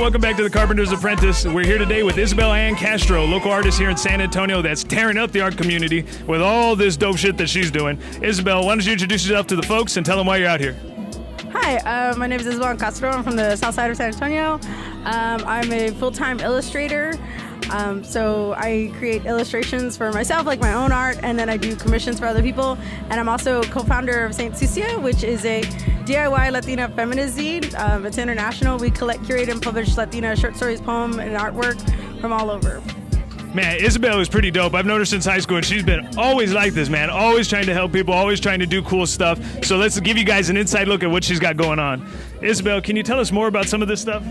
welcome back to the Carpenters Apprentice. We're here today with Isabel Ann Castro, local artist here in San Antonio that's tearing up the art community with all this dope shit that she's doing. Isabel, why don't you introduce yourself to the folks and tell them why you're out here? Hi, my name is Isabel Ann Castro. I'm from the south side of San Antonio. I'm a full-time illustrator. So I create illustrations for myself, like my own art, and then I do commissions for other people. And I'm also co-founder of St. Sucia, which is a DIY Latina feminist zine. It's international. We collect, curate, and publish Latina short stories, poem, and artwork from all over. Man, Isabel is pretty dope. I've known her since high school, and she's been always like this, man. Always trying to help people, always trying to do cool stuff. So let's give you guys an inside look at what she's got going on. Isabel, can you tell us more about some of this stuff?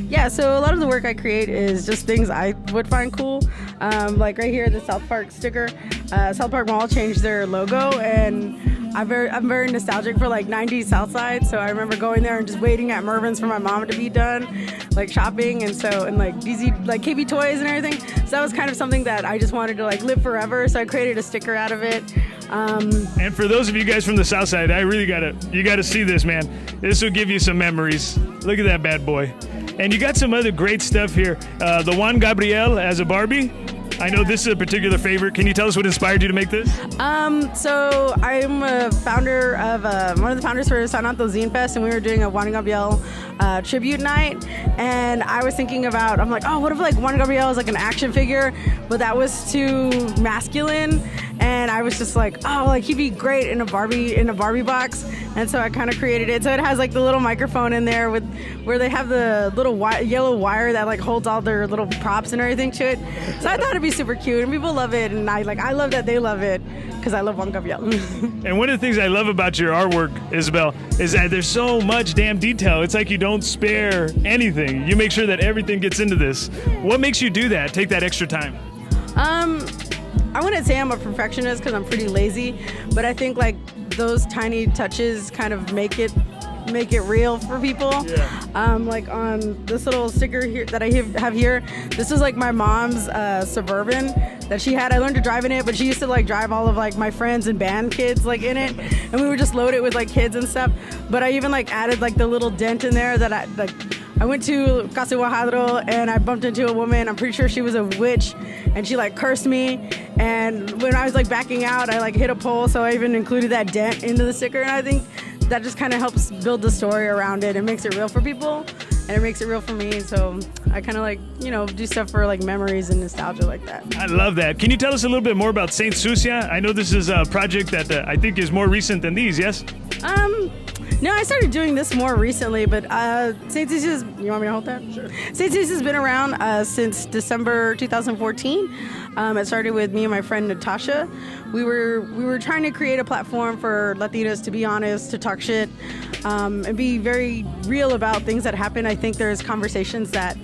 Yeah, so a lot of the work I create is just things I would find cool. Like right here, the South Park sticker. South Park Mall changed their logo, and I'm very nostalgic for like 90s Southside. So I remember going there and just waiting at Mervyn's for my mom to be done, like shopping, and like DZ, like KB Toys and everything. So that was kind of something that I just wanted to like live forever. So I created a sticker out of it. And for those of you guys from the South Side, you gotta see this, man. This will give you some memories. Look at that bad boy. And you got some other great stuff here. The Juan Gabriel as a Barbie. I know this is a particular favorite. Can you tell us what inspired you to make this? So I'm a founder of one of the founders for San Antonio Zine Fest, and we were doing a Juan Gabriel tribute night. And I was thinking about, I'm like, oh, what if like Juan Gabriel is like an action figure, but that was too masculine. And I was just like, oh, like he'd be great in a Barbie box. And so I kind of created it. So it has like the little microphone in there where they have the little yellow wire that like holds all their little props and everything to it. So I thought it'd be super cute, and people love it, and I love that they love it because I love Juan Gabriel. And one of the things I love about your artwork, Isabel, is that there's so much damn detail. It's like you don't spare anything. You make sure that everything gets into this. What makes you do that? Take that extra time? I wouldn't say I'm a perfectionist because I'm pretty lazy, but I think like those tiny touches kind of make it real for people. Yeah. Like on this little sticker here that I have here, this is like my mom's Suburban that she had. I learned to drive in it, but she used to like drive all of like my friends and band kids like in it, and we would just load it with like kids and stuff. But I even like added like the little dent in there that I went to Casa Guajadro and I bumped into a woman. I'm pretty sure she was a witch, and she like cursed me. And when I was like backing out, I like hit a pole, so I even included that dent into the sticker. And I think that just kind of helps build the story around it and makes it real for people, and it makes it real for me. So I kind of like, do stuff for like memories and nostalgia like that. I love that. Can you tell us a little bit more about St. Sucia? I know this is a project that I think is more recent than these, yes? No, I started doing this more recently, but St. Sucia's, you want me to hold that? Sure. St. Sucia's been around since December 2014. It started with me and my friend Natasha. We were trying to create a platform for Latinas to be honest, to talk shit, and be very real about things that happen. I think there's conversations that,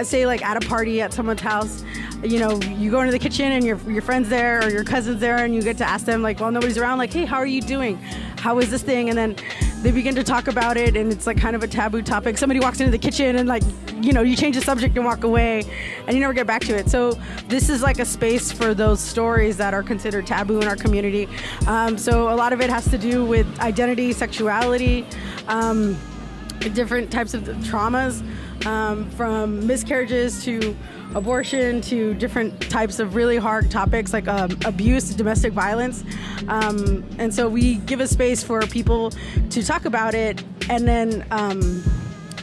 say like at a party at someone's house, you go into the kitchen and your friend's there or your cousin's there, and you get to ask them like, while nobody's around, like, hey, how are you doing? How is this thing? And then they begin to talk about it, and it's like kind of a taboo topic. Somebody walks into the kitchen and like, you change the subject and walk away, and you never get back to it. So this is like a space for those stories that are considered taboo in our community. So a lot of it has to do with identity, sexuality, different types of traumas, from miscarriages to abortion to different types of really hard topics like abuse, domestic violence. And so we give a space for people to talk about it, and then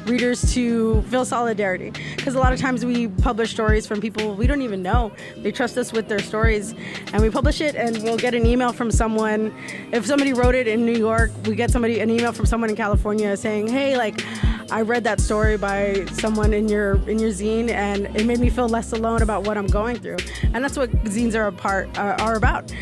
readers to feel solidarity. Because a lot of times we publish stories from people we don't even know. They trust us with their stories, and we publish it, and we'll get an email from someone. If somebody wrote it in New York, we get an email from someone in California saying, hey, like, I read that story by someone in your zine, and it made me feel less alone about what I'm going through. And that's what zines are about.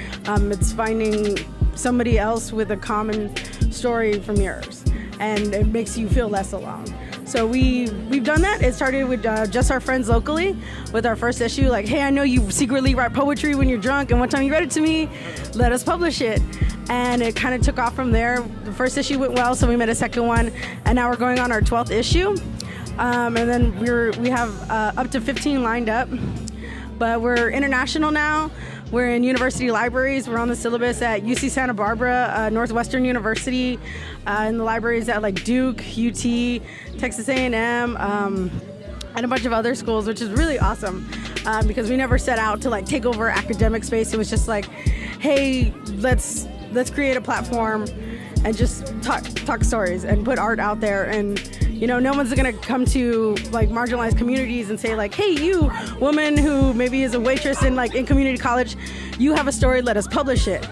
It's finding somebody else with a common story from yours, and it makes you feel less alone. So we've done that. It started with just our friends locally with our first issue. Like, hey, I know you secretly write poetry when you're drunk, and one time you read it to me, let us publish it. And it kind of took off from there. The first issue went well, so we made a second one, and now we're going on our 12th issue. And then we have up to 15 lined up. But we're international now. We're in university libraries. We're on the syllabus at UC Santa Barbara, Northwestern University, in the libraries at like Duke, UT, Texas A&M, and a bunch of other schools, which is really awesome because we never set out to like take over academic space. It was just like, hey, let's create a platform and just talk stories and put art out there. And you know, no one's gonna come to like marginalized communities and say like, hey, you woman who maybe is a waitress in community college, you have a story, let us publish it.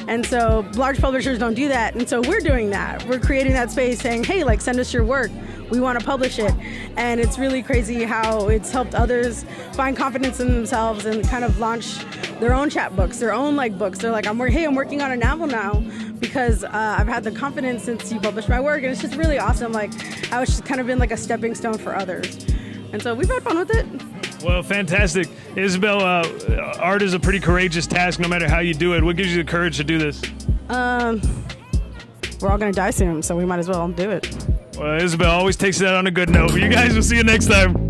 And so large publishers don't do that. And so we're doing that. We're creating that space saying, hey, like send us your work. We want to publish it. And it's really crazy how it's helped others find confidence in themselves and kind of launch their own chapbooks, their own like books. They're like, I'm working on a novel now because I've had the confidence since you published my work. And it's just really awesome. Like I was just kind of been like a stepping stone for others. And so we've had fun with it. Well, fantastic. Isabel, art is a pretty courageous task no matter how you do it. What gives you the courage to do this? We're all going to die soon, so we might as well do it. Well, Isabel always takes that on a good note. You guys will see you next time.